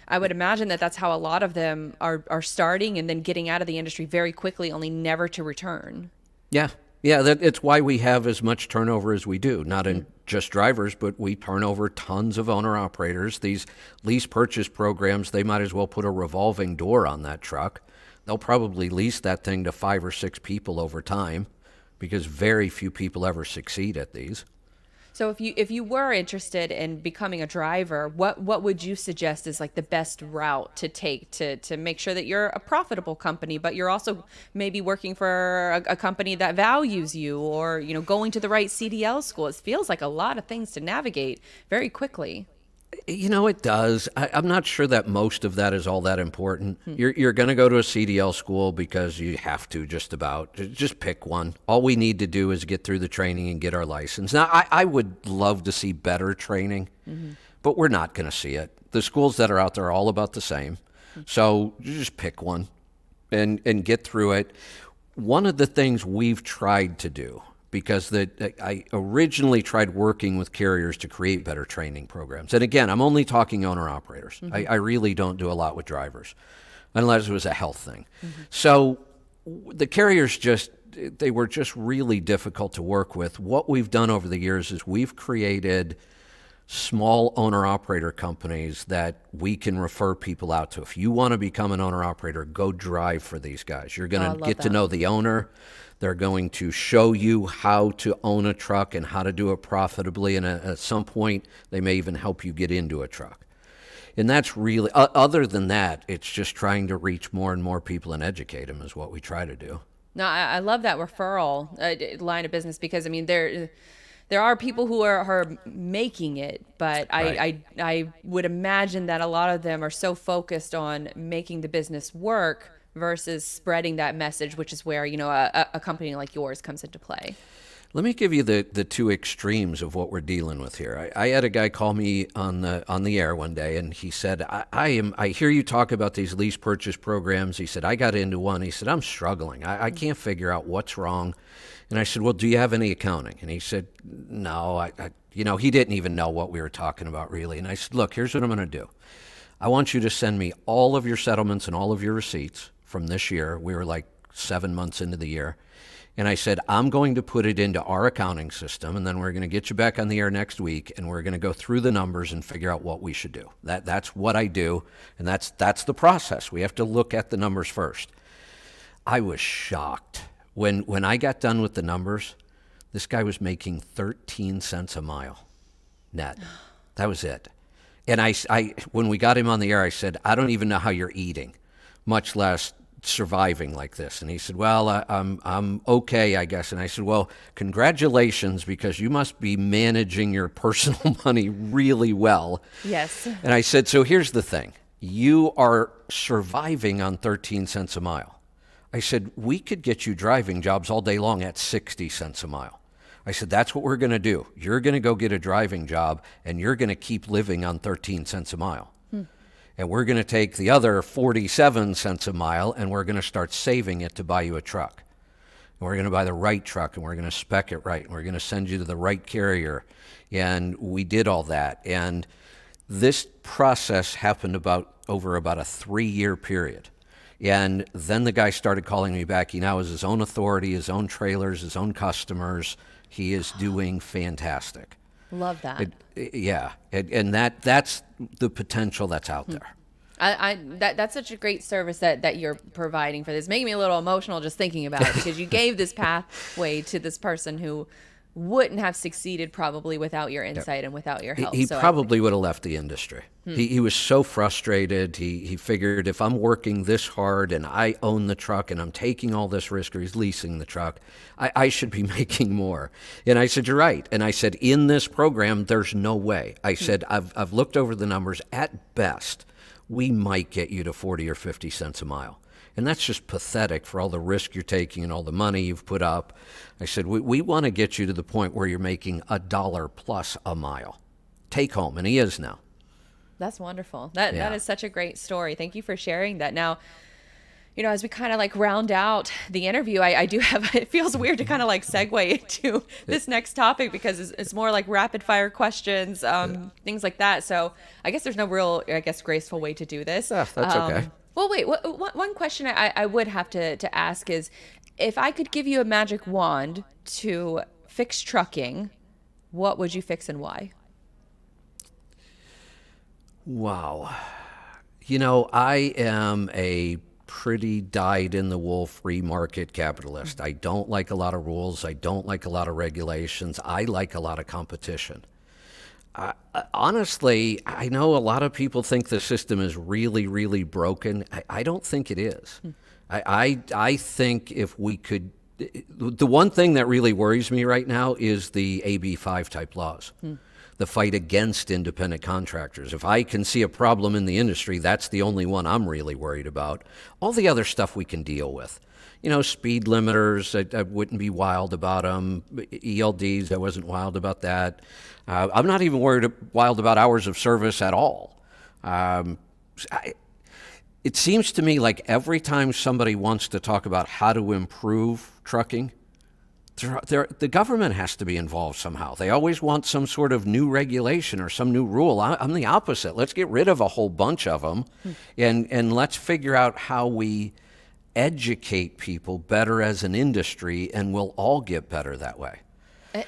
I would imagine that that's how a lot of them are starting and then getting out of the industry very quickly, only never to return. Yeah. Yeah, it's why we have as much turnover as we do, not in just drivers, but we turn over tons of owner-operators. These lease purchase programs, they might as well put a revolving door on that truck. They'll probably lease that thing to 5 or 6 people over time because very few people ever succeed at these. So if you were interested in becoming a driver, what would you suggest is like the best route to take to make sure that you're a profitable company, but you're also maybe working for a company that values you, or going to the right CDL school? It feels like a lot of things to navigate very quickly. It does. I'm not sure that most of that is all that important. You're going to go to a CDL school because you have to, just about. Just pick one. All we need to do is get through the training and get our license. Now, I would love to see better training, but we're not going to see it. The schools that are out there are all about the same. So you just pick one and get through it. One of the things we've tried to do, because I originally tried working with carriers to create better training programs. And again, I'm only talking owner-operators. I really don't do a lot with drivers, unless it was a health thing. So the carriers they were just really difficult to work with. What we've done over the years is we've created small owner-operator companies that we can refer people out to. If you want to become an owner-operator, go drive for these guys. You're going to get to know the owner. They're going to show you how to own a truck and how to do it profitably, and at some point, they may even help you get into a truck. And that's really, other than that, it's just trying to reach more and more people and educate them is what we try to do. No, I love that referral line of business, because, I mean, there are people who are making it, but Right. I would imagine that a lot of them are so focused on making the business work versus spreading that message, which is where, a company like yours comes into play. Let me give you the two extremes of what we're dealing with here. I had a guy call me on the air one day, and he said, I hear you talk about these lease purchase programs. He said, I got into one. He said, I'm struggling. I can't figure out what's wrong. And I said, well, do you have any accounting? And he said, no. He didn't even know what we were talking about, really. And I said, look, here's what I'm going to do. I want you to send me all of your settlements and all of your receipts from this year. We were like 7 months into the year. And I said, I'm going to put it into our accounting system, and then we're going to get you back on the air next week, and we're going to go through the numbers and figure out what we should do. That's what I do, and that's the process. We have to look at the numbers first. I was shocked. When I got done with the numbers, this guy was making 13 cents a mile net. That was it. And when we got him on the air, I said, I don't even know how you're eating, much less surviving like this. And he said, well, I'm okay, I guess. And I said, well, congratulations, because you must be managing your personal money really well. Yes. And I said, so here's the thing. You are surviving on 13 cents a mile. I said, we could get you driving jobs all day long at 60 cents a mile. I said, that's what we're going to do. You're going to go get a driving job, and you're going to keep living on 13 cents a mile. And we're going to take the other 47 cents a mile, and we're going to start saving it to buy you a truck. And we're going to buy the right truck, and we're going to spec it right, and we're going to send you to the right carrier. And we did all that. And this process happened over about a 3-year period. And then the guy started calling me back. He now has his own authority, his own trailers, his own customers. He is doing fantastic. Love that. Yeah, and that's the potential that's out there. That's such a great service that you're providing for this. Making me a little emotional just thinking about it, because you gave this pathway to this person who wouldn't have succeeded probably without your insight and without your help. He probably would have left the industry. He was so frustrated. He figured, if I'm working this hard and I own the truck and I'm taking all this risk, or he's leasing the truck, I should be making more. And I said, you're right. And I said, in this program, there's no way. I said, I've looked over the numbers. At best, we might get you to 40 or 50 cents a mile. And that's just pathetic for all the risk you're taking and all the money you've put up. I said, we want to get you to the point where you're making $1 plus a mile. Take home, and he is now. That's wonderful. That Yeah. is such a great story. Thank you for sharing that. Now, as we kind of like round out the interview, I do have, it feels weird to kind of like segue into this next topic because it's more like rapid fire questions, things like that. So I guess there's no real, graceful way to do this. Yeah, that's okay. Well, wait, one question I would have to ask is, if I could give you a magic wand to fix trucking, what would you fix and why? Wow. I am a pretty dyed-in-the-wool free market capitalist. I don't like a lot of rules. I don't like a lot of regulations. I like a lot of competition. Honestly, I know a lot of people think the system is really, really broken. I don't think it is. I think if we could, the one thing that really worries me right now is the AB5 type laws. The fight against independent contractors. If I can see a problem in the industry, that's the only one I'm really worried about. All the other stuff we can deal with. Speed limiters, I wouldn't be wild about them. ELDs, I wasn't wild about that. I'm not even wild about hours of service at all. It seems to me like every time somebody wants to talk about how to improve trucking, the government has to be involved somehow. They always want some sort of new regulation or some new rule. I'm the opposite. Let's get rid of a whole bunch of them, and let's figure out how we educate people better as an industry, and we'll all get better that way.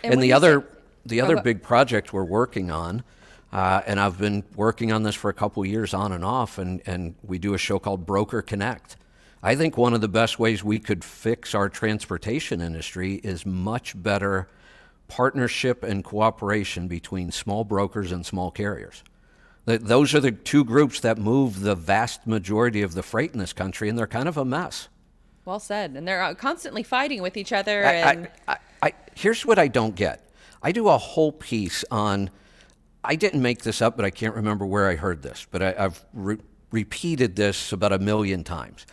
And the other big project we're working on, and I've been working on this for a couple years on and off, and we do a show called Broker Connect. I think one of the best ways we could fix our transportation industry is much better partnership and cooperation between small brokers and small carriers. Those are the two groups that move the vast majority of the freight in this country, and they're kind of a mess. Well said. And they're constantly fighting with each other. Here's what I don't get. I do a whole piece on, I didn't make this up, but I can't remember where I heard this, but I've repeated this about 1 million times.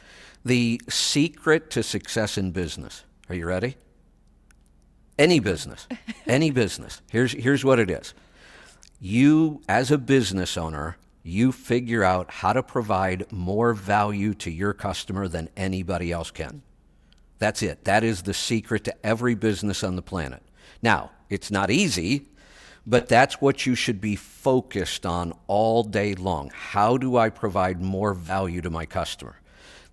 The secret to success in business. Are you ready? Any business. Any business. Here's what it is. You, as a business owner, you figure out how to provide more value to your customer than anybody else can. That's it. That is the secret to every business on the planet. Now, it's not easy, but that's what you should be focused on all day long. How do I provide more value to my customer?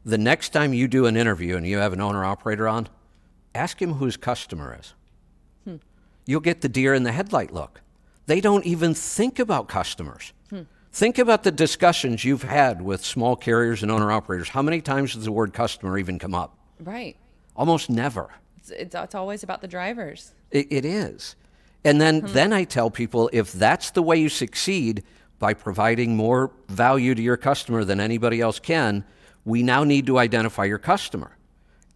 The next time you do an interview and you have an owner-operator on, ask him who his customer is. You'll get the deer in the headlight look. They don't even think about customers. Think about the discussions you've had with small carriers and owner-operators. How many times does the word customer even come up? Right. Almost never. It's always about the drivers. It is. And then I tell people, if that's the way you succeed, by providing more value to your customer than anybody else can, we now need to identify your customer.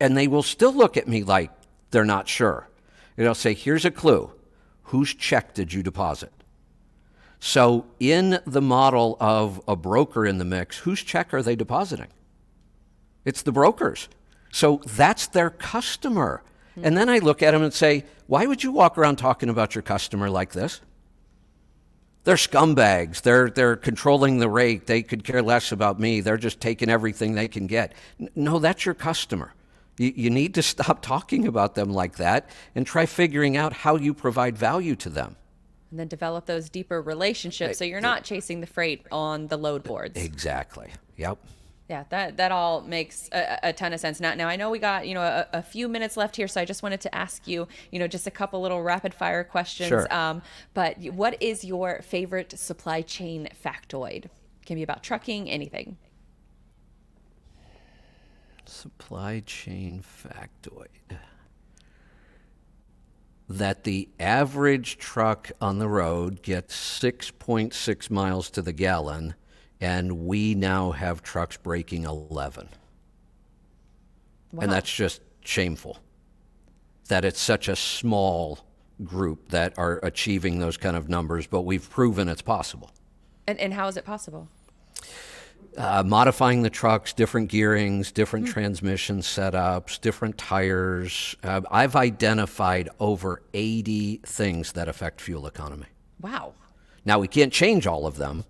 And they will still look at me like they're not sure. And they'll say, here's a clue. Whose check did you deposit? So in the model of a broker in the mix, whose check are they depositing? It's the brokers. So that's their customer. And then I look at them and say, why would you walk around talking about your customer like this? They're scumbags. They're controlling the rate. They could care less about me. They're just taking everything they can get. No, that's your customer. You need to stop talking about them like that and try figuring out how you provide value to them. And then develop those deeper relationships so you're not chasing the freight on the load boards. Exactly. Yep. Yeah, that all makes a ton of sense. Now I know we got, a few minutes left here, so I just wanted to ask you, just a couple little rapid fire questions. Sure. But what is your favorite supply chain factoid? Can be about trucking, anything. Supply chain factoid. That the average truck on the road gets 6.6 miles to the gallon, and we now have trucks breaking 11. Wow. And that's just shameful that it's such a small group that are achieving those kind of numbers, but we've proven it's possible. And how is it possible? Modifying the trucks, different gearings, different transmission setups, different tires. I've identified over 80 things that affect fuel economy. Wow. Now, we can't change all of them,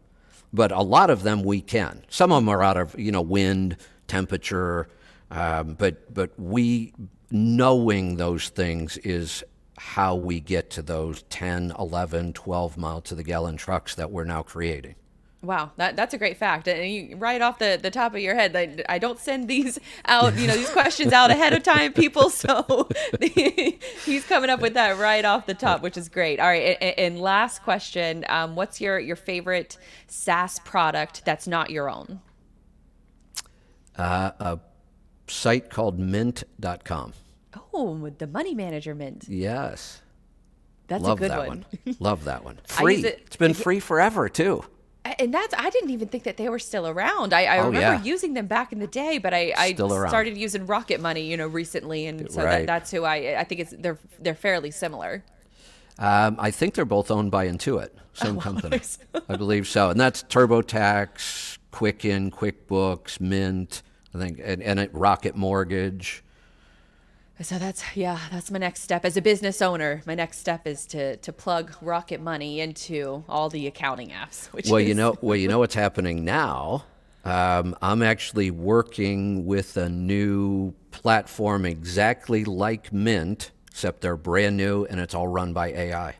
But a lot of them we can. Some of them are out of, wind, temperature, but we knowing those things is how we get to those 10, 11, 12 mile to the gallon trucks that we're now creating. Wow, that's a great fact. And you, right off the top of your head, I don't send these out, these questions out ahead of time, people. So he's coming up with that right off the top, which is great. All right, and last question, what's your favorite SaaS product that's not your own? A site called mint.com. Oh, the money manager Mint. Yes. That's Love a good that one. Love that one. Free. It's been free forever, too. And I didn't even think that they were still around. I remember using them back in the day, but I started using Rocket Money, recently, and so that's who I think they're fairly similar. I think they're both owned by Intuit, same company. I believe so, and that's TurboTax, Quicken, QuickBooks, Mint, I think, and Rocket Mortgage. So that's my next step as a business owner. My next step is to plug Rocket Money into all the accounting apps. You know what's happening now. I'm actually working with a new platform exactly like Mint, except they're brand new and it's all run by AI.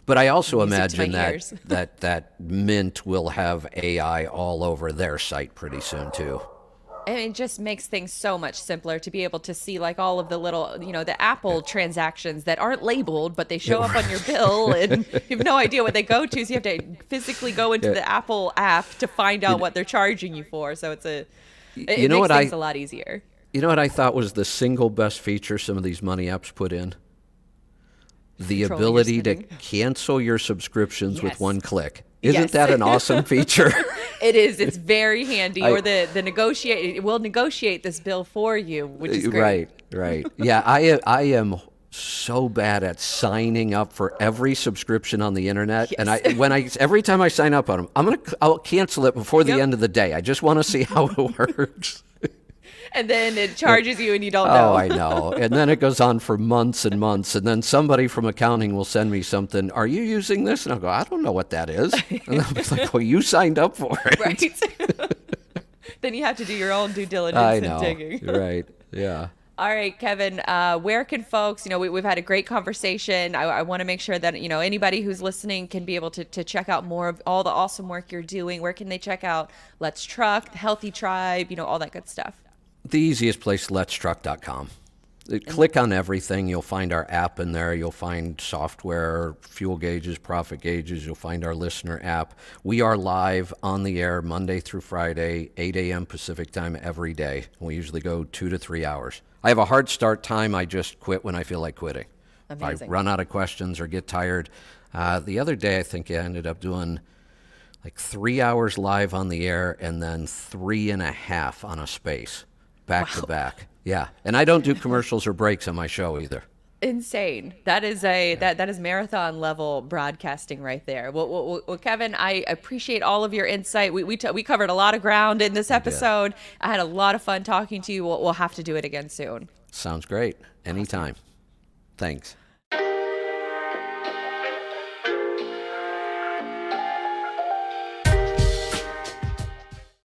But I also imagine that Mint will have AI all over their site pretty soon too. And it just makes things so much simpler to be able to see like all of the little, the Apple transactions that aren't labeled, but they show up on your bill and you have no idea what they go to. So you have to physically go into the Apple app to find out what they're charging you for. So it makes things a lot easier. You know what I thought was the single best feature some of these money apps put in? The ability to cancel your subscriptions with one click. Isn't that an awesome feature? It is. It's very handy. Or the negotiate. It will negotiate this bill for you, which is great. Right. Yeah, I am so bad at signing up for every subscription on the internet, and every time I sign up on them, I'll cancel it before the end of the day. I just want to see how it works. And then it charges you and you don't know. Oh, I know. And then it goes on for months and months. And then somebody from accounting will send me something. Are you using this? And I'll go, I don't know what that is. And I'm like, well, you signed up for it. Right. Then you have to do your own due diligence and digging. Right. Yeah. All right, Kevin, where can folks, we've had a great conversation. I want to make sure that, anybody who's listening can be able to check out more of all the awesome work you're doing. Where can they check out Let's Truck, the Healthy Tribe, all that good stuff? The easiest place, letstruck.com. Click on everything. You'll find our app in there. You'll find software, fuel gauges, profit gauges. You'll find our listener app. We are live on the air Monday through Friday, 8 a.m. Pacific time every day. We usually go 2 to 3 hours. I have a hard start time. I just quit when I feel like quitting. Amazing. If I run out of questions or get tired. The other day, I think I ended up doing like 3 hours live on the air and then 3.5 on a space. Back to back. Yeah. And I don't do commercials or breaks on my show either. Insane. That is that is marathon level broadcasting right there. Well, Kevin, I appreciate all of your insight. We covered a lot of ground in this episode. I had a lot of fun talking to you. We'll have to do it again soon. Sounds great. Anytime. Thanks.